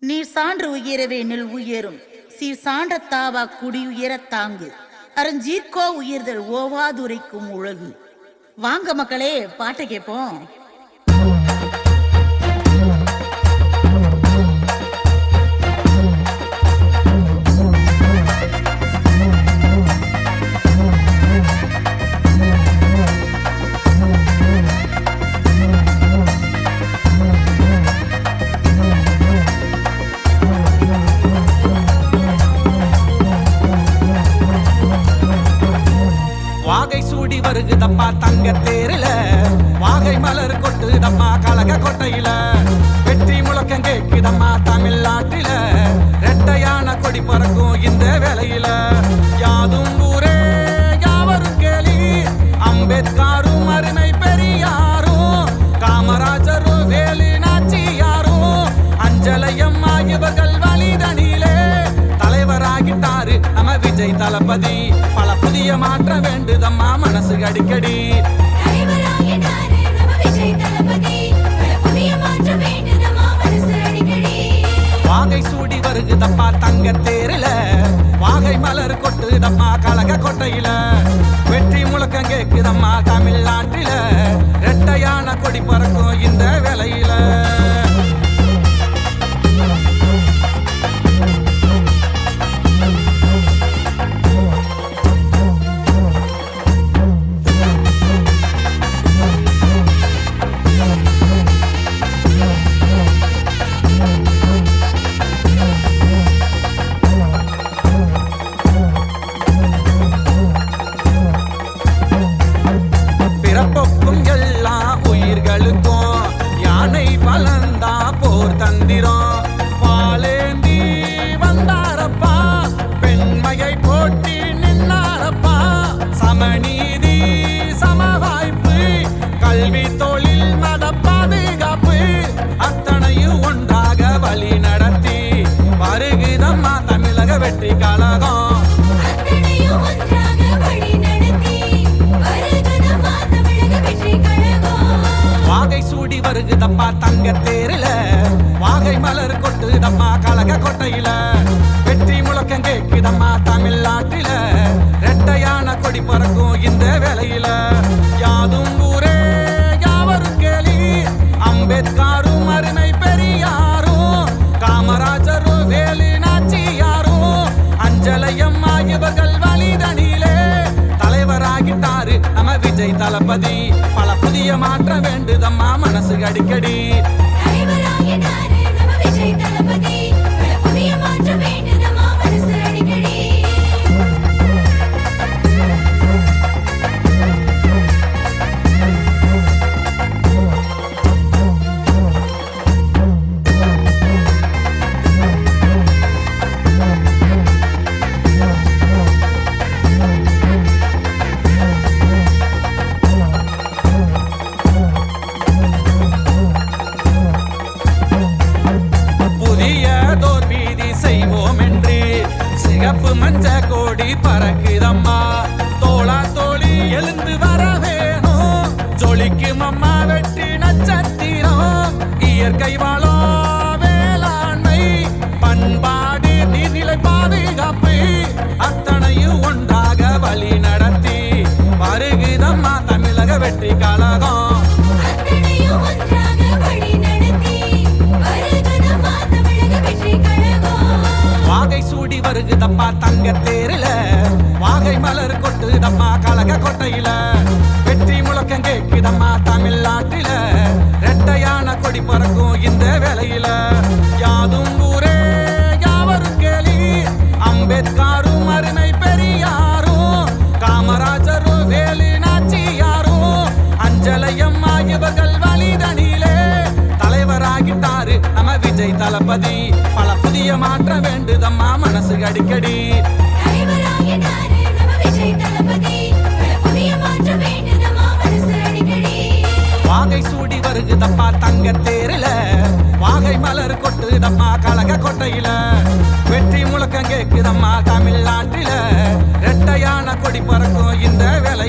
நீர் சான்று உயரவே நெல் உயரும் சீர் சான்றத்தாவா குடி உயர தாங்கு அருஞ்சீர்கோ உயிர்தல் ஓவாதுரைக்கும் உலகு. வாங்க மக்களே, பாட்டை கேட்போம். வாகை சூடி வருகுதம்மா தங்க தேரில, வாகை மலர் கொட்டுதம்மா கலக கொட்டையில, வெற்றி முழக்கம் கேக்குதம்மா தமிழ்நாட்டில, ரெட்டையான கொடி பறக்கும் இந்த வேளையில. யாதும் ஊரே யாவரும் கேளி, அம்பேத்கரும் அருமை பெரியாரும், காமராஜரும் வேலு நாச்சியாரும், அஞ்சலையம்மா இவர்கள் வழிதனிலே தலைவராகிட்டாரு நம்ம விஜய் தளபதி. பல புதிய மாற்ற வேண்டுதம்மா மனசு அடிக்கடி. வாகை சூடி வருகுதம்மா தங்க தேரில, வாகை மலர் கொட்டுதம்மா கலக கொட்டையில, வெற்றி முழக்கம் கேக்குதம்மா தமிழ்நாட்டில, ரெட்டையான கொடி பறக்கும் இந்த வேளையில. பிறப்புக்கும் எல்லா உயிர்களுக்கும் யானை பலந்தா போர் தந்திரம், பாலேந்தி வந்தாரப்பா பெண்மையை போட்டி நின்னாரப்பா, சமநீதி சமவாய்ப்பு கல்வி தொழில் மத பாதுகாப்பு அத்தனையும் ஒன்றாக வழி நடத்தி வருகுதம்மா தமிழக வெற்றி கழகம். வாகை சூடி வருகுதம்மா தங்க தேரில, வாகை மலர் கொட்டுதம்மா கலக கொட்டையில, வெற்றி முழக்கம் கேக்குதம்மா தமிழ்நாட்டில, ரெட்டையான கொடி பறக்கும் இந்த வேளையில. யாதும் ஊரே யாவரும் கேளி, அம்பேத்கரும் அருமை பெரியாரும், காமராஜரும் வேலு நாச்சியாரும், அஞ்சலையம்மா இவர்கள் வழிதனிலே தலைவராகிட்டாரு நம்ம விஜய் தளபதி. பல புதிய மாற்ற வேண்டுதம்மா மனசு அடிக்கடி. புதியதோர் வீதி செய்வோம் என்று சிகப்பு மஞ்ச கோடி பறக்குதம்மா, தோளா தோழி எழுந்து வர வேணும், ஜொலிக்கும் அம்மா வெற்றி நட்சத்திரம். இயற்கை வளம் வேளாண்மை பண்பாடு நீர்நிலை பாதுகாப்பு அத்தனையும் ஒன்றாக வழி நடத்தி வருகுதம்மா தமிழக வெற்றி கழகம். வாகை சூடி வருகுதம்மா தங்க தேரில, வாகை மலர் கொட்டுதம்மா கலக கொட்டையில, வெற்றி முழக்கம் கேக்குதம்மா தமிழ்நாட்டில, ரெட்டையான கொடி பறக்கும் இந்த வேளையில. யாதும் ஊரே யாவரும் கேளி, அம்பேத்கரும் அருமை பெரியாரும், காமராஜரும் வேலு நாச்சியாரும், அஞ்சலையம்மா இவர்கள் வழிதனிலே தலைவராகிட்டாரு நம்ம விஜய் தளபதி. பல புதிய மாற்ற வேண்டுதம்மா மனசு அடிக்கடி. வாகை சூடி வருகுதம்மா தங்க தேரில, வாகை மலர் கொட்டுதம்மா கலக கொட்டையில, வெற்றி முழக்கம் கேக்குதம்மா தமிழ்நாட்டில, ரெட்டையான கொடி பறக்கும் இந்த வேளை.